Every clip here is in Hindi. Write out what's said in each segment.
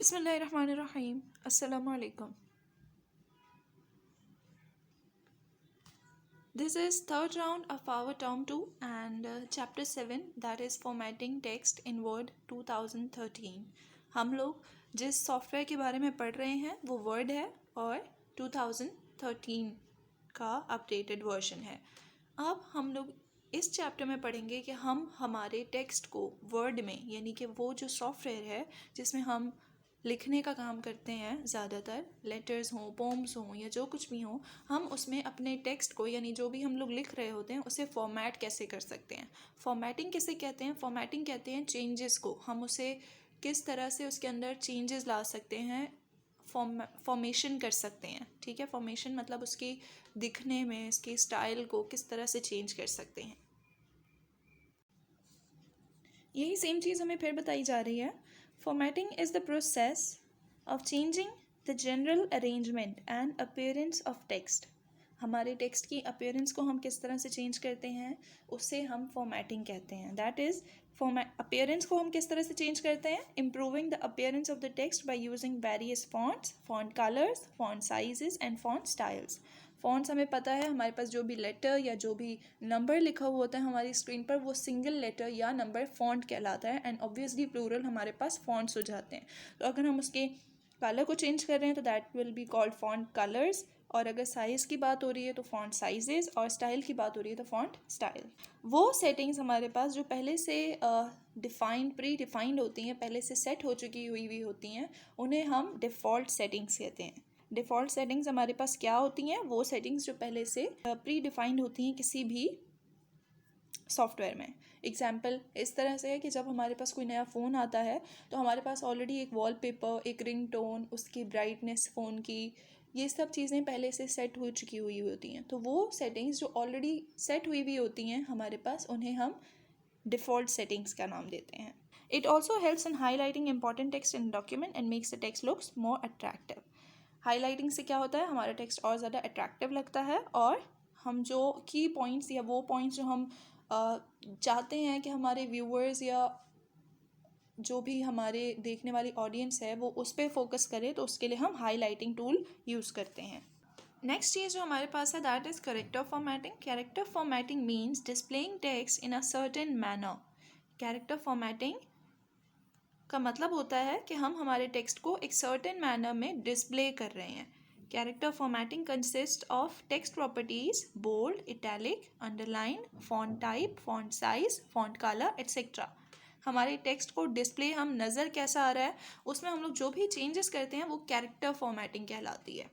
Bismillahirrahmanirrahim. Assalamu alaikum. This is third round of our term 2 and chapter 7, that is formatting text in Word 2013. हम लोग जिस सॉफ्टवेयर के बारे में पढ़ रहे हैं वो वर्ड है और 2013 का अपडेटेड वर्जन है. अब हम लोग इस चैप्टर में पढ़ेंगे कि हम हमारे टेक्स्ट को वर्ड में, यानी कि वो जो सॉफ्टवेयर है जिसमें हम लिखने का काम करते हैं, ज़्यादातर लेटर्स हों, पोम्स हों या जो कुछ भी हों, हम उसमें अपने टेक्स्ट को, यानी जो भी हम लोग लिख रहे होते हैं, उसे फॉर्मेट कैसे कर सकते हैं. फॉर्मेटिंग किसे कहते हैं? फॉर्मेटिंग कहते हैं चेंजेस को. हम उसे किस तरह से उसके अंदर चेंजेस ला सकते हैं, फॉर्मेशन कर सकते हैं. ठीक है, फॉर्मेशन मतलब उसकी दिखने में इसकी स्टाइल को किस तरह से चेंज कर सकते हैं. यही सेम चीज़ हमें फिर बताई जा रही है. Formatting is the process of changing the general arrangement and appearance of text. हमारे टेक्स्ट की अपीयरेंस को हम किस तरह से चेंज करते हैं, उसे हम फॉर्मेटिंग कहते हैं. दैट इज़ अपीयरेंस को हम किस तरह से चेंज करते हैं? Improving the appearance of the text by using various fonts, font colours, font sizes and font styles. Fonts हमें पता है, हमारे पास जो भी लेटर या जो भी नंबर लिखा हुआ होता है हमारी स्क्रीन पर, वो सिंगल लेटर या नंबर फॉन्ट कहलाता है. एंड ऑब्वियसली प्लूरल हमारे पास फॉन्ट्स हो जाते हैं. तो अगर हम उसके कलर को चेंज कर रहे हैं तो that will be called font colours. और अगर साइज़ की बात हो रही है तो फॉन्ट साइजेस, और स्टाइल की बात हो रही है तो फॉन्ट स्टाइल. वो सेटिंग्स हमारे पास जो पहले से प्री डिफाइंड होती हैं, पहले से सेट हो चुकी हुई होती हैं, उन्हें हम डिफ़ॉल्ट सेटिंग्स कहते हैं. डिफ़ॉल्ट सेटिंग्स हमारे पास क्या होती हैं? वो सेटिंग्स जो पहले से प्री डिफाइंड होती हैं किसी भी सॉफ्टवेयर में. एग्जाम्पल इस तरह से है कि जब हमारे पास कोई नया फ़ोन आता है तो हमारे पास ऑलरेडी एक वॉलपेपर, एक रिंगटोन, उसकी ब्राइटनेस फ़ोन की, ये सब चीज़ें पहले से सेट हो चुकी हुई होती हैं. तो वो सेटिंग्स जो ऑलरेडी सेट हुई होती हैं हमारे पास, उन्हें हम डिफ़ॉल्ट सेटिंग्स का नाम देते हैं. It also helps in highlighting important text in document and makes the text looks more attractive. Highlighting से क्या होता है? हमारा टेक्स्ट और ज़्यादा अट्रैक्टिव लगता है, और हम जो की पॉइंट्स या वो पॉइंट्स जो हम चाहते हैं कि हमारे व्यूअर्स या जो भी हमारे देखने वाली ऑडियंस है वो उस पर फोकस करे, तो उसके लिए हम हाईलाइटिंग टूल यूज़ करते हैं. नेक्स्ट चीज़ जो हमारे पास है that is character formatting. Character formatting means displaying text in a certain manner. Character formatting का मतलब होता है कि हम हमारे टेक्स्ट को एक सर्टेन मैनर में डिस्प्ले कर रहे हैं. Character formatting consists of text properties, bold, italic, underline, font type, font size, font color, etc. हमारे टेक्स्ट को डिस्प्ले हम नज़र कैसा आ रहा है उसमें हम लोग जो भी चेंजेस करते हैं वो कैरेक्टर फॉर्मेटिंग कहलाती है.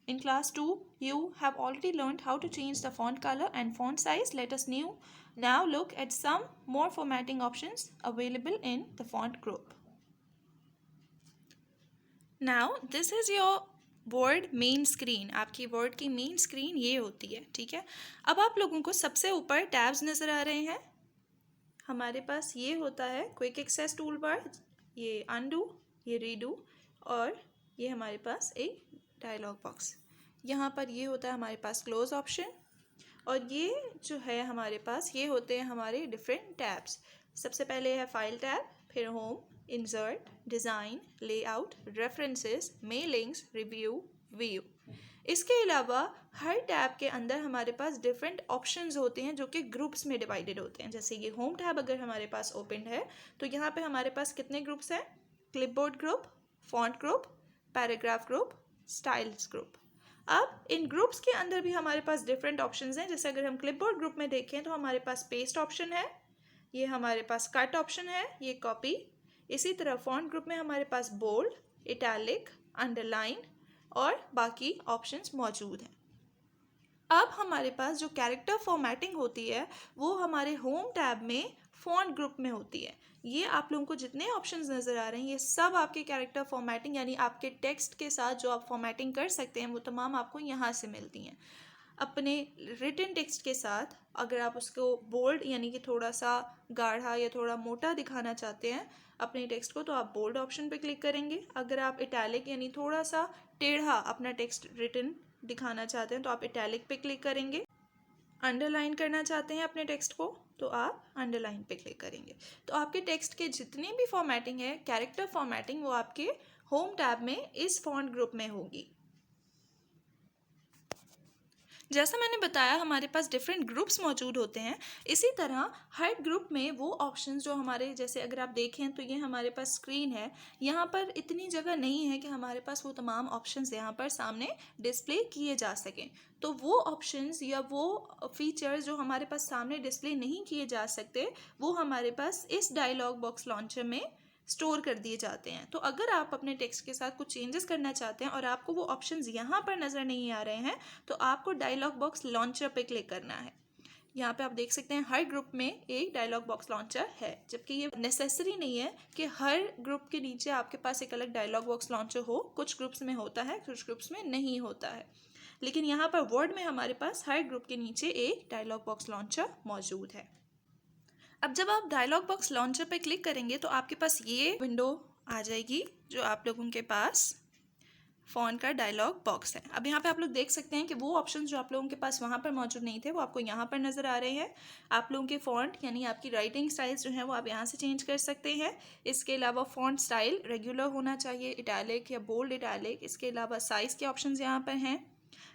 In class 2, you have already learned how to change the font color and font size. Let us now look at some more formatting options available in the font group. Now, this is your word main screen. आपकी वर्ड की मेन स्क्रीन ये होती है. ठीक है, अब आप लोगों को सबसे ऊपर टैब्स नज़र आ रहे हैं. हमारे पास ये होता है क्विक एक्सेस टूल बार, ये अनडू, ये रीडू, और ये हमारे पास एक डायलॉग बॉक्स. यहाँ पर ये होता है हमारे पास क्लोज ऑप्शन, और ये जो है हमारे पास ये होते हैं हमारे डिफरेंट टैब्स. सबसे पहले है फाइल टैब, फिर home, insert, design, layout, references, mailings, review, view. इसके अलावा हर टैब के अंदर हमारे पास डिफरेंट ऑप्शंस होते हैं जो कि ग्रुप्स में डिवाइडेड होते हैं. जैसे ये होम टैब अगर हमारे पास ओपन है तो यहाँ पे हमारे पास कितने ग्रुप्स हैं? Clipboard group, font group, paragraph group, styles group. अब इन ग्रुप्स के अंदर भी हमारे पास डिफरेंट ऑप्शंस हैं. जैसे अगर हम क्लिपबोर्ड ग्रुप में देखें तो हमारे पास पेस्ट ऑप्शन है, ये हमारे पास कट ऑप्शन है, ये कॉपी. इसी तरह फॉन्ट ग्रुप में हमारे पास बोल्ड, इटैलिक, अंडरलाइन और बाकी ऑप्शंस मौजूद हैं. अब हमारे पास जो कैरेक्टर फॉर्मेटिंग होती है वो हमारे होम टैब में फॉन्ट ग्रुप में होती है. ये आप लोगों को जितने ऑप्शंस नज़र आ रहे हैं ये सब आपके कैरेक्टर फॉर्मेटिंग, यानी आपके टेक्स्ट के साथ जो आप फॉर्मेटिंग कर सकते हैं वो तमाम आपको यहाँ से मिलती हैं. अपने रिटन टेक्स्ट के साथ अगर आप उसको बोल्ड यानी कि थोड़ा सा गाढ़ा या थोड़ा मोटा दिखाना चाहते हैं अपने टेक्स्ट को, तो आप बोल्ड ऑप्शन पे क्लिक करेंगे. अगर आप इटैलिक यानी थोड़ा सा टेढ़ा अपना टेक्स्ट रिटन दिखाना चाहते हैं तो आप इटैलिक पे क्लिक करेंगे. अंडरलाइन करना चाहते हैं अपने टेक्स्ट को तो आप अंडरलाइन पे क्लिक करेंगे। तो आपके टेक्स्ट के जितनी भी फॉर्मेटिंग है, कैरेक्टर फॉर्मेटिंग, वो आपके होम टैब में इस फॉन्ट ग्रुप में होगी। जैसा मैंने बताया हमारे पास डिफरेंट ग्रुप्स मौजूद होते हैं, इसी तरह हर ग्रुप में वो ऑप्शंस जो हमारे, जैसे अगर आप देखें तो ये हमारे पास स्क्रीन है, यहाँ पर इतनी जगह नहीं है कि हमारे पास वो तमाम ऑप्शंस यहाँ पर सामने डिस्प्ले किए जा सकें। तो वो ऑप्शंस या वो फीचर्स जो हमारे पास सामने डिस्प्ले नहीं किए जा सकते, वो हमारे पास इस डायलॉग बॉक्स लॉन्चर में स्टोर कर दिए जाते हैं। तो अगर आप अपने टेक्स्ट के साथ कुछ चेंजेस करना चाहते हैं और आपको वो ऑप्शंस यहाँ पर नज़र नहीं आ रहे हैं, तो आपको डायलॉग बॉक्स लॉन्चर पे क्लिक करना है। यहाँ पे आप देख सकते हैं हर ग्रुप में एक डायलॉग बॉक्स लॉन्चर है, जबकि ये नेसेसरी नहीं है कि हर ग्रुप के नीचे आपके पास एक अलग डायलॉग बॉक्स लॉन्चर हो। कुछ ग्रुप्स में होता है, कुछ ग्रुप्स में नहीं होता है, लेकिन यहाँ पर वर्ड में हमारे पास हर ग्रुप के नीचे एक डायलॉग बॉक्स लॉन्चर मौजूद है। अब जब आप डायलॉग बॉक्स लॉन्चर पे क्लिक करेंगे तो आपके पास ये विंडो आ जाएगी, जो आप लोगों के पास फ़ॉन्ट का डायलॉग बॉक्स है। अब यहाँ पे आप लोग देख सकते हैं कि वो ऑप्शंस जो आप लोगों के पास वहाँ पर मौजूद नहीं थे, वो आपको यहाँ पर नज़र आ रहे हैं। आप लोगों के फ़ॉन्ट यानी आपकी राइटिंग स्टाइल्स जो हैं वो आप यहाँ से चेंज कर सकते हैं। इसके अलावा फ़ॉन्ट स्टाइल रेगुलर होना चाहिए, इटैलिक या बोल्ड इटैलिक। इसके अलावा साइज़ के ऑप्शंस यहाँ पर हैं।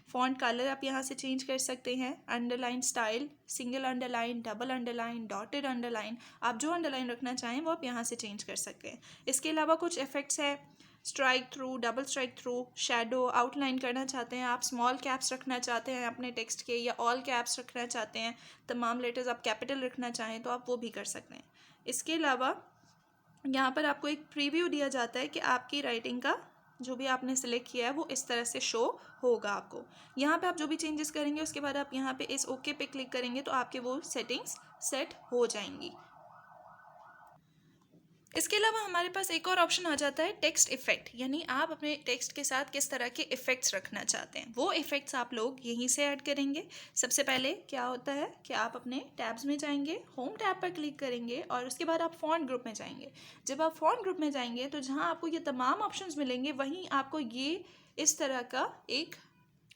फ़ॉन्ट कलर आप यहाँ से चेंज कर सकते हैं। Underline style, single underline, double underline, dotted underline, आप जो अंडरलाइन रखना चाहें वो आप यहाँ से चेंज कर सकते हैं। इसके अलावा कुछ इफेक्ट्स है, strike through, double strike through, shadow, outline करना चाहते हैं आप, स्मॉल कैप्स रखना चाहते हैं अपने टेक्स्ट के, या ऑल कैप्स रखना चाहते हैं, तमाम लेटर्स आप कैपिटल रखना चाहें तो आप वो भी कर सकते हैं। इसके अलावा यहाँ पर आपको एक प्रीव्यू दिया जाता है कि आपकी राइटिंग का जो भी आपने सेलेक्ट किया है वो इस तरह से शो होगा आपको। यहाँ पे आप जो भी चेंजेस करेंगे उसके बाद आप यहाँ पे इस ओके पे क्लिक करेंगे तो आपके वो सेटिंग्स सेट हो जाएंगी। इसके अलावा हमारे पास एक और ऑप्शन आ जाता है टेक्स्ट इफेक्ट, यानी आप अपने टेक्स्ट के साथ किस तरह के इफेक्ट्स रखना चाहते हैं, वो इफेक्ट्स आप लोग यहीं से ऐड करेंगे। सबसे पहले क्या होता है कि आप अपने टैब्स में जाएंगे, होम टैब पर क्लिक करेंगे और उसके बाद आप फ़ॉन्ट ग्रुप में जाएंगे। जब आप फ़ॉन्ट ग्रुप में जाएंगे तो जहाँ आपको ये तमाम ऑप्शंस मिलेंगे, वहीं आपको ये इस तरह का एक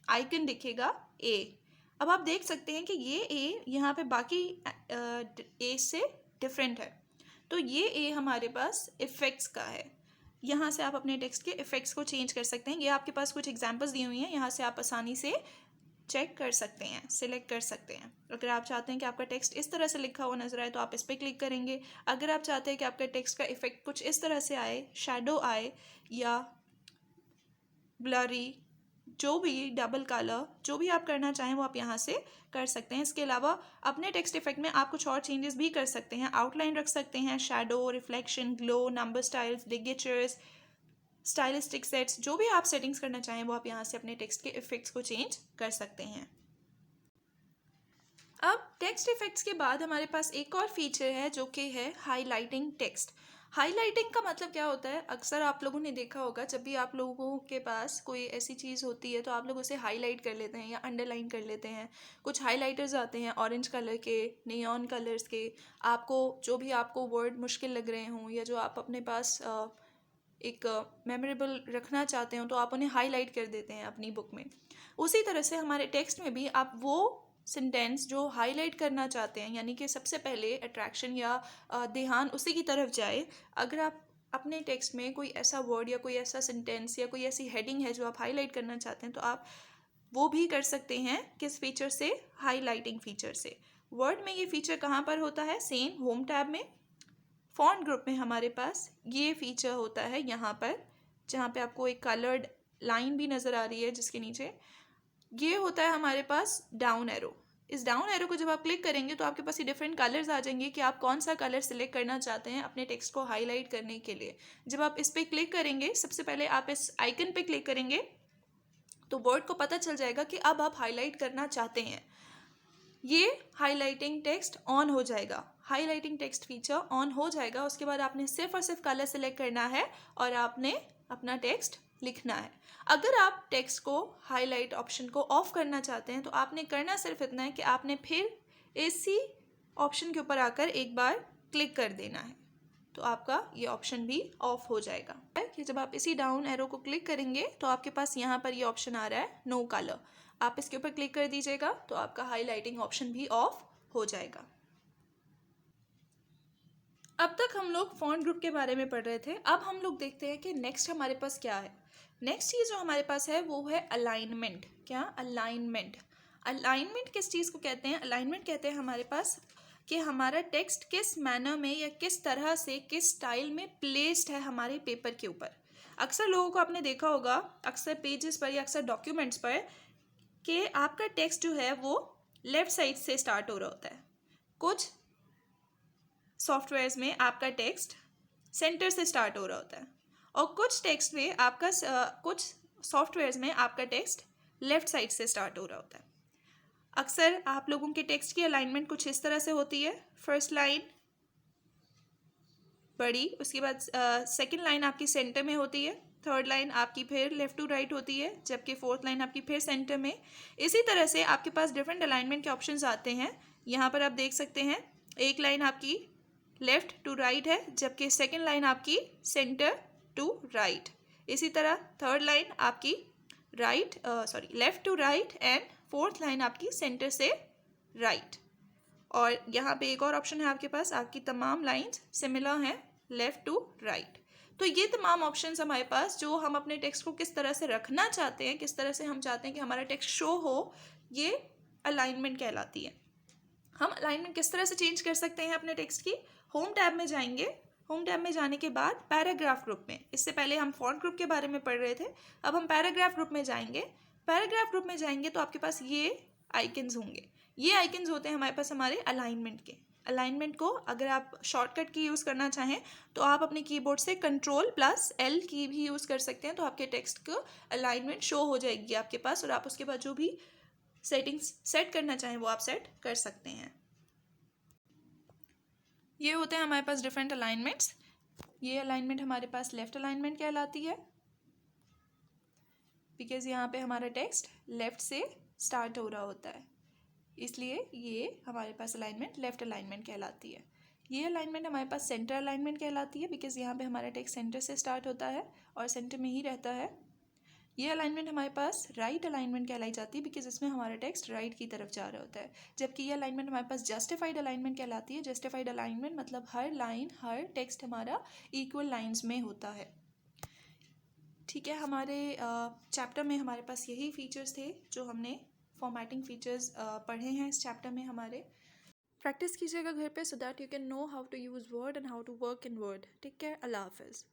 आइकन दिखेगा ए। अब आप देख सकते हैं कि ये ए यहाँ पे बाकी ए से डिफरेंट है। तो ये ए हमारे पास इफ़ेक्ट्स का है। यहाँ से आप अपने टेक्स्ट के इफ़ेक्ट्स को चेंज कर सकते हैं। ये आपके पास कुछ एग्जांपल्स दी हुई हैं, यहाँ से आप आसानी से चेक कर सकते हैं, सिलेक्ट कर सकते हैं। अगर आप चाहते हैं कि आपका टेक्स्ट इस तरह से लिखा हुआ नजर आए तो आप इस पर क्लिक करेंगे। अगर आप चाहते हैं कि आपका टेक्स्ट का इफ़ेक्ट कुछ इस तरह से आए, शैडो आए या ब्लरी, जो भी डबल कलर, जो भी आप करना चाहें वो आप यहाँ से कर सकते हैं। इसके अलावा अपने टेक्स्ट इफेक्ट में आप कुछ और चेंजेस भी कर सकते हैं, आउटलाइन रख सकते हैं, shadow, reflection, glow, number styles, ligatures, stylistic sets, जो भी आप सेटिंग्स करना चाहें वो आप यहाँ से अपने टेक्स्ट के इफेक्ट्स को चेंज कर सकते हैं। अब टेक्स्ट इफेक्ट्स के बाद हमारे पास एक और फीचर है जो कि है हाईलाइटिंग टेक्स्ट। हाईलाइटिंग का मतलब क्या होता है, अक्सर आप लोगों ने देखा होगा जब भी आप लोगों के पास कोई ऐसी चीज़ होती है तो आप लोग उसे हाईलाइट कर लेते हैं या अंडरलाइन कर लेते हैं। कुछ हाईलाइटर्स आते हैं ऑरेंज कलर के, नियॉन कलर्स के। आपको जो भी आपको वर्ड मुश्किल लग रहे हों या जो आप अपने पास एक मेमोरेबल रखना चाहते हो तो आप उन्हें हाईलाइट कर देते हैं अपनी बुक में। उसी तरह से हमारे टेक्स्ट में भी आप वो सेंटेंस जो हाईलाइट करना चाहते हैं, यानी कि सबसे पहले अट्रैक्शन या ध्यान उसी की तरफ जाए, अगर आप अपने टेक्स्ट में कोई ऐसा वर्ड या कोई ऐसा सेंटेंस या कोई ऐसी हेडिंग है जो आप हाईलाइट करना चाहते हैं तो आप वो भी कर सकते हैं। किस फीचर से? हाईलाइटिंग फीचर से। वर्ड में ये फीचर कहाँ पर होता है? सेम होम टैब में। फ़ॉन्ट ग्रुप में हमारे पास ये फीचर होता है यहाँ पर, जहाँ पे आपको एक कलर्ड लाइन भी नज़र आ रही है जिसके नीचे ये होता है हमारे पास डाउन एरो। इस डाउन एरो को जब आप क्लिक करेंगे तो आपके पास ये डिफरेंट कलर्स आ जाएंगे कि आप कौन सा कलर सिलेक्ट करना चाहते हैं अपने टेक्स्ट को हाईलाइट करने के लिए। जब आप इस पर क्लिक करेंगे, सबसे पहले आप इस आइकन पे क्लिक करेंगे तो वर्ड को पता चल जाएगा कि अब आप हाईलाइट करना चाहते हैं। ये हाईलाइटिंग टेक्स्ट ऑन हो जाएगा, हाईलाइटिंग टेक्स्ट फीचर ऑन हो जाएगा। उसके बाद आपने सिर्फ और सिर्फ कलर सेलेक्ट करना है और आपने अपना टेक्स्ट लिखना है। अगर आप टेक्स्ट को हाईलाइट ऑप्शन को ऑफ करना चाहते हैं तो आपने करना सिर्फ इतना है कि आपने फिर इसी ऑप्शन के ऊपर आकर एक बार क्लिक कर देना है, तो आपका ये ऑप्शन भी ऑफ हो जाएगा। कि जब आप इसी डाउन एरो को क्लिक करेंगे तो आपके पास यहाँ पर ये ऑप्शन आ रहा है नो कलर, आप इसके ऊपर क्लिक कर दीजिएगा तो आपका हाईलाइटिंग ऑप्शन भी ऑफ हो जाएगा। अब तक हम लोग फॉन्ट ग्रुप के बारे में पढ़ रहे थे। अब हम लोग देखते हैं कि नेक्स्ट हमारे पास क्या है। नेक्स्ट चीज़ जो हमारे पास है वो है अलाइनमेंट। क्या? अलाइनमेंट। अलाइनमेंट किस चीज़ को कहते हैं? अलाइनमेंट कहते हैं हमारे पास कि हमारा टेक्स्ट किस मैनर में या किस तरह से, किस स्टाइल में प्लेस्ड है हमारे पेपर के ऊपर। अक्सर लोगों को आपने देखा होगा, अक्सर पेजेस पर या अक्सर डॉक्यूमेंट्स पर, कि आपका टेक्स्ट जो है वो लेफ़्ट साइड से स्टार्ट हो रहा होता है। कुछ सॉफ्टवेयर्स में आपका टेक्स्ट सेंटर से स्टार्ट हो रहा होता है, और कुछ टेक्स्ट में आपका कुछ सॉफ्टवेयर्स में आपका टेक्स्ट लेफ़्ट साइड से स्टार्ट हो रहा होता है। अक्सर आप लोगों के टेक्स्ट की अलाइनमेंट कुछ इस तरह से होती है। फर्स्ट लाइन बड़ी, उसके बाद सेकंड लाइन आपकी सेंटर में होती है, थर्ड लाइन आपकी फिर लेफ़्ट टू राइट होती है, जबकि फोर्थ लाइन आपकी फिर सेंटर में। इसी तरह से आपके पास डिफरेंट अलाइनमेंट के ऑप्शंस आते हैं। यहाँ पर आप देख सकते हैं, एक लाइन आपकी लेफ़्ट टू राइट है, जबकि सेकेंड लाइन आपकी सेंटर टू राइट। इसी तरह थर्ड लाइन आपकी left to right, and fourth line आपकी सेंटर से राइट। और यहाँ पे एक और ऑप्शन है आपके पास, आपकी तमाम लाइंस सिमिलर हैं लेफ़्ट टू राइट। तो ये तमाम ऑप्शंस हमारे पास, जो हम अपने टेक्स्ट को किस तरह से रखना चाहते हैं, किस तरह से हम चाहते हैं कि हमारा टेक्स्ट शो हो, ये अलाइनमेंट कहलाती है। हम अलाइनमेंट किस तरह से चेंज कर सकते हैं अपने टेक्स्ट की? होम टैब में जाएंगे। होम टैब में जाने के बाद पैराग्राफ ग्रुप में, इससे पहले हम फॉन्ट ग्रुप के बारे में पढ़ रहे थे, अब हम पैराग्राफ ग्रुप में जाएंगे। पैराग्राफ ग्रुप में जाएंगे तो आपके पास ये आइकन्स होंगे। ये आइकन्स होते हैं हमारे पास हमारे अलाइनमेंट के। अलाइनमेंट को अगर आप शॉर्टकट की यूज़ करना चाहें तो आप अपने कीबोर्ड से Ctrl+L की भी यूज़ कर सकते हैं, तो आपके टेक्स्ट को अलाइनमेंट शो हो जाएगी आपके पास, और आप उसके बाद जो भी सेटिंग्स सेट करना चाहें वो आप सेट कर सकते हैं। ये होते हैं हमारे पास डिफरेंट अलाइनमेंट्स। ये अलाइनमेंट हमारे पास लेफ़्ट अलाइनमेंट कहलाती है, बिकॉज यहाँ पे हमारा टेक्स्ट लेफ़्ट से स्टार्ट हो रहा होता है, इसलिए ये हमारे पास अलाइनमेंट लेफ़्ट अलाइनमेंट कहलाती है। ये अलाइनमेंट हमारे पास सेंटर अलाइनमेंट कहलाती है, बिकॉज यहाँ पे हमारा टेक्स्ट सेंटर से स्टार्ट होता है और सेंटर में ही रहता है। ये अलाइनमेंट हमारे पास राइट अलाइनमेंट कहलाई जाती है, बिकॉज इसमें हमारा टेक्स्ट राइट की तरफ जा रहा होता है। जबकि ये अलाइनमेंट हमारे पास जस्टिफाइड अलाइनमेंट कहलाती है। जस्टिफाइड अलाइनमेंट मतलब हर लाइन, हर टेक्स्ट हमारा इक्वल लाइंस में होता है। ठीक है, हमारे चैप्टर में हमारे पास यही फीचर्स थे जो हमने फॉर्मेटिंग फीचर्स पढ़े हैं इस चैप्टर में हमारे। प्रैक्टिस कीजिएगा घर पे, so that you can know how to use Word and how to work in Word. Take care, अल्लाह हाफिज़।